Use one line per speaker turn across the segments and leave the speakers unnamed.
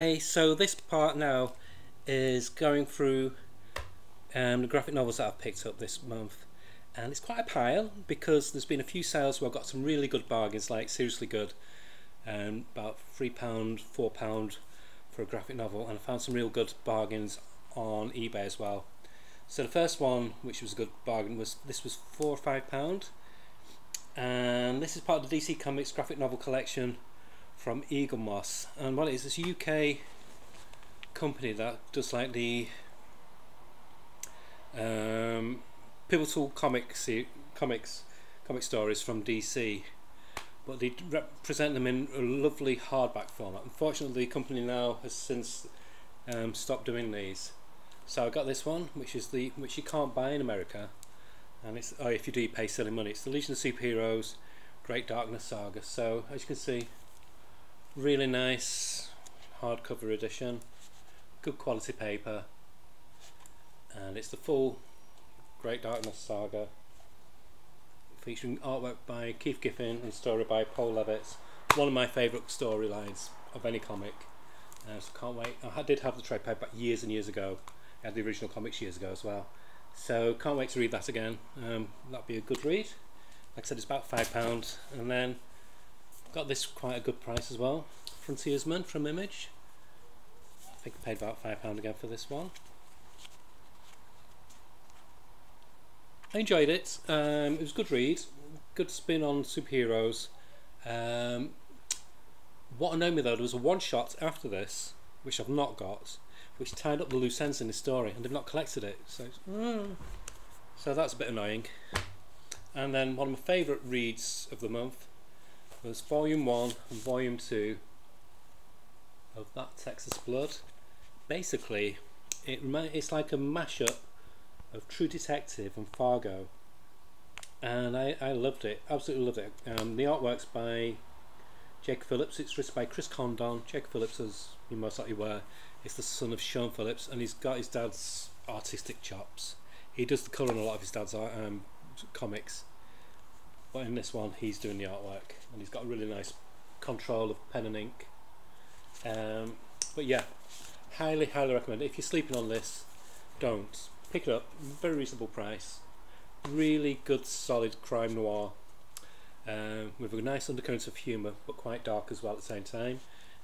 Okay, so this part now is going through the graphic novels that I've picked up this month, and it's quite a pile because there's been a few sales where I've got some really good bargains, like seriously good, about £3, £4 for a graphic novel, and I found some real good bargains on eBay as well. So the first one, which was a good bargain, was £4 or £5, and this is part of the DC Comics graphic novel collection from Eaglemoss, and what it is, it's a UK company that does like the pivotal comic stories from DC, but they present them in a lovely hardback format. Unfortunately, the company now has since stopped doing these. So I got this one, which you can't buy in America, and it's if you do, you pay silly money. It's the Legion of Superheroes Great Darkness Saga. So as you can see, really nice hardcover edition, good quality paper, and it's the full Great Darkness Saga, featuring artwork by Keith Giffen and story by Paul Levitz. One of my favourite storylines of any comic, so can't wait. I did have the trade paperback years and years ago. I had the original comics years ago as well, so can't wait to read that again. That'll be a good read. Like I said, it's about £5, and then got this quite a good price as well. Frontiersman from Image. I think I paid about £5 again for this one. I enjoyed it. It was a good read, good spin on superheroes. What annoyed me though, there was a one-shot after this, which I've not got, which tied up the loose ends in the story, and they've not collected it. So that's a bit annoying. And then one of my favourite reads of the month was Volume 1 and Volume 2 of That Texas Blood. Basically, it's like a mashup of True Detective and Fargo, and I loved it, absolutely loved it. The artwork's by Jake Phillips, it's written by Chris Condon. Jake Phillips, as you most likely were, is the son of Sean Phillips, and he's got his dad's artistic chops. He does the colour in a lot of his dad's comics, but in this one he's doing the artwork, and he's got a really nice control of pen and ink. But yeah, highly recommend it. If you're sleeping on this, don't. Pick it up, very reasonable price. Really good solid crime noir, with a nice undercurrent of humour, but quite dark as well at the same time,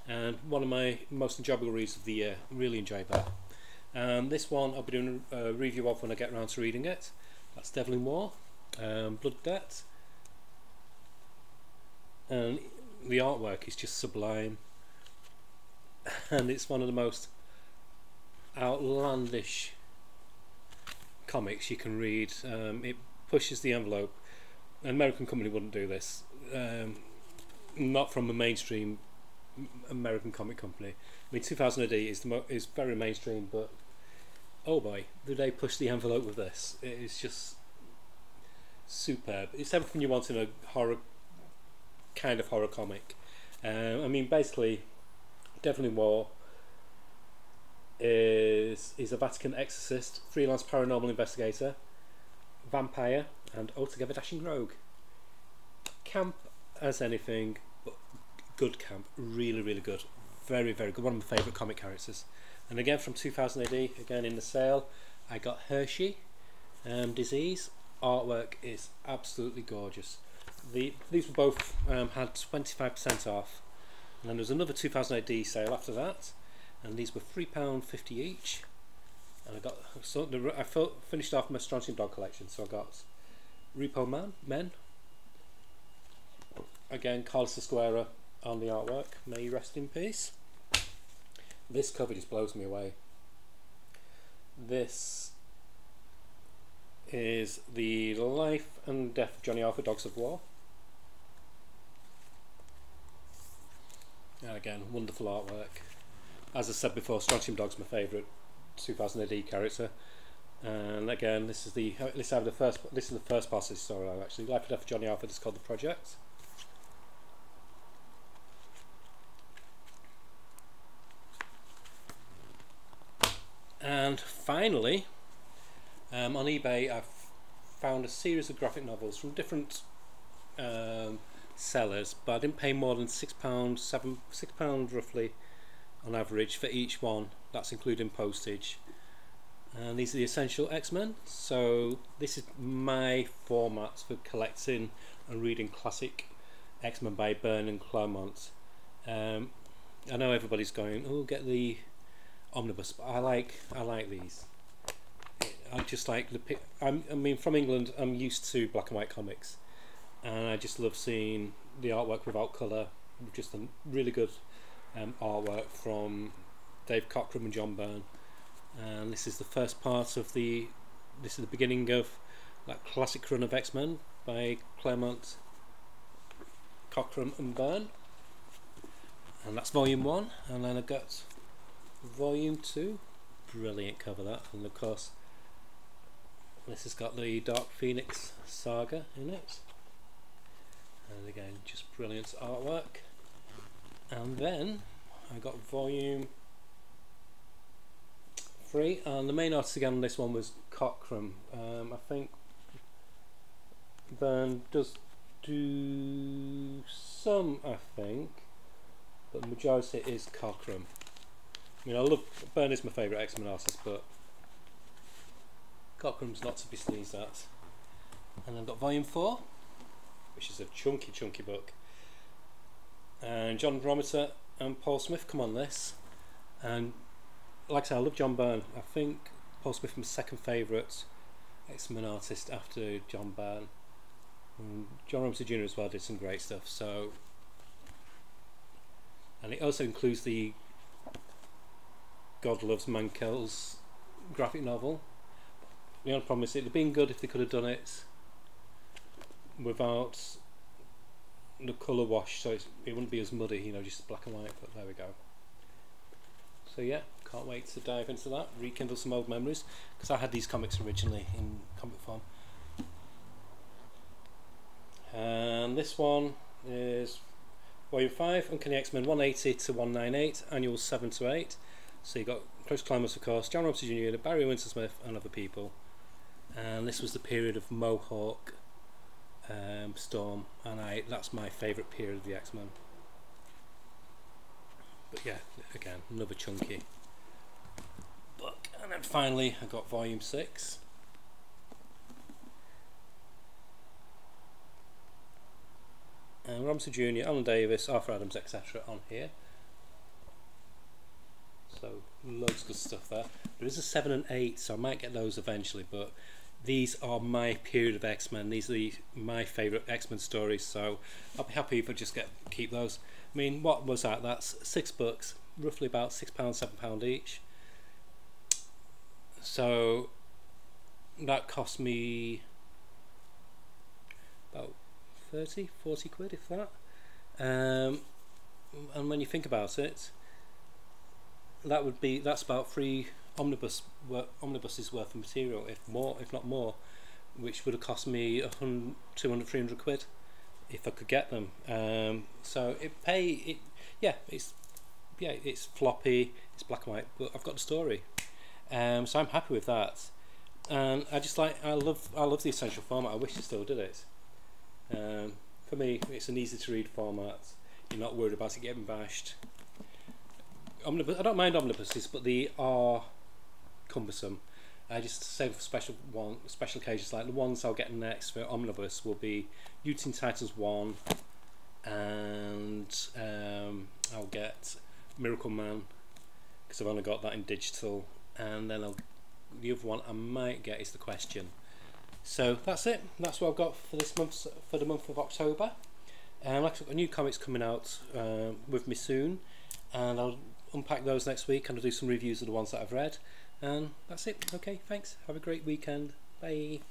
and one of my most enjoyable reads of the year. Really enjoyed that. This one I'll be doing a review of when I get around to reading it. That's Devil in War, Blood Debt, and the artwork is just sublime, and it's one of the most outlandish comics you can read. It pushes the envelope. An American company wouldn't do this, not from a mainstream American comic company. I mean, 2000 AD is very mainstream, but oh boy, do they push the envelope with this. It is just superb. It's everything you want in a horror comic. I mean, basically, Devil in War is a Vatican exorcist, freelance paranormal investigator, vampire, and altogether dashing rogue. Camp as anything, but good camp. Really good. Very good. One of my favourite comic characters. And again from 2000 AD, again in the sale, I got Hershey Disease. Artwork is absolutely gorgeous. These were both had 25% off, and then there was another 2000 AD sale after that, and these were £3.50 each. And I finished off my Strontium Dog collection, so I got Repo Men. Again, Carlos Esquera on the artwork. May you rest in peace. This cover just blows me away. This is the life and death of Johnny Arthur, Dogs of War. And again, wonderful artwork. As I said before, Strontium Dog's my favourite 2000 AD character. And again, this is the first part of the story actually. Life and Death of Johnny Arthur is called The Project. And finally, on eBay, I've found a series of graphic novels from different sellers, but I didn't pay more than £6 roughly on average for each one. That's including postage. And these are the Essential X-Men. So this is my format for collecting and reading classic X-Men by Byrne and Claremont. I know everybody's going, oh, get the omnibus, but I like these. I just like I mean, from England, I'm used to black and white comics, and I just love seeing the artwork without colour. Just a really good artwork from Dave Cockrum and John Byrne. And this is the first part of this is the beginning of that classic run of X-Men by Claremont, Cockrum and Byrne. And that's volume 1, and then I've got volume 2. Brilliant cover, that. And of course this has got the Dark Phoenix saga in it, and again just brilliant artwork. And then I got volume 3, and the main artist again on this one was Cockrum. I think Byrne does do some, I think, but the majority is Cockrum. I mean, I love Byrne, is my favourite X-Men artist, but Cockrum's not to be sneezed at. And I've got volume 4, which is a chunky book, and John Romita and Paul Smith come on this. And like I said, I love John Byrne. I think Paul Smith is my second favourite X-Men artist after John Byrne. And John Romita Jr. as well did some great stuff. So, and it also includes the God Loves Mankell's graphic novel. The only problem is it'd have been good if they could have done it without the colour wash, so it wouldn't be as muddy, you know, just black and white. But there we go. So yeah, can't wait to dive into that, rekindle some old memories, because I had these comics originally in comic form. And this one is volume 5, Uncanny X-Men 180 to 198, annual 7 to 8. So you got Chris Columbus, of course, John Romita Jr., Barry Windsor-Smith, and other people. And this was the period of Mohawk, Storm, and that's my favourite period of the X-Men. But yeah, again, another chunky book. And then finally I got volume 6. And Romita Jr., Alan Davis, Arthur Adams, etc. on here. So loads of good stuff there. There is a 7 and 8, so I might get those eventually, but these are my period of X-Men. These are my favourite X-Men stories, so I'll be happy if I just keep those. I mean, what was that? That's 6 books, roughly about £6, £7 each. So that cost me about 30, 40 quid, if that. And when you think about it, that's about 3 omnibuses worth of material, if not more, which would have cost me 200, 300 quid if I could get them. So it's floppy, it's black and white, but I've got the story. So I'm happy with that. And I love the Essential format. I wish I still did it. For me, it's an easy to read format. You're not worried about it getting bashed. I don't mind omnibuses, but they are cumbersome. I just save for special occasions, like the ones I'll get next for omnibus will be New Teen Titans 1, and I'll get Miracle Man because I've only got that in digital, and then the other one I might get is The Question. So that's it. That's what I've got for this month, for the month of October. Like I've got new comics coming out with me soon, and I'll unpack those next week, and I'll do some reviews of the ones that I've read. And that's it. Okay, thanks. Have a great weekend. Bye.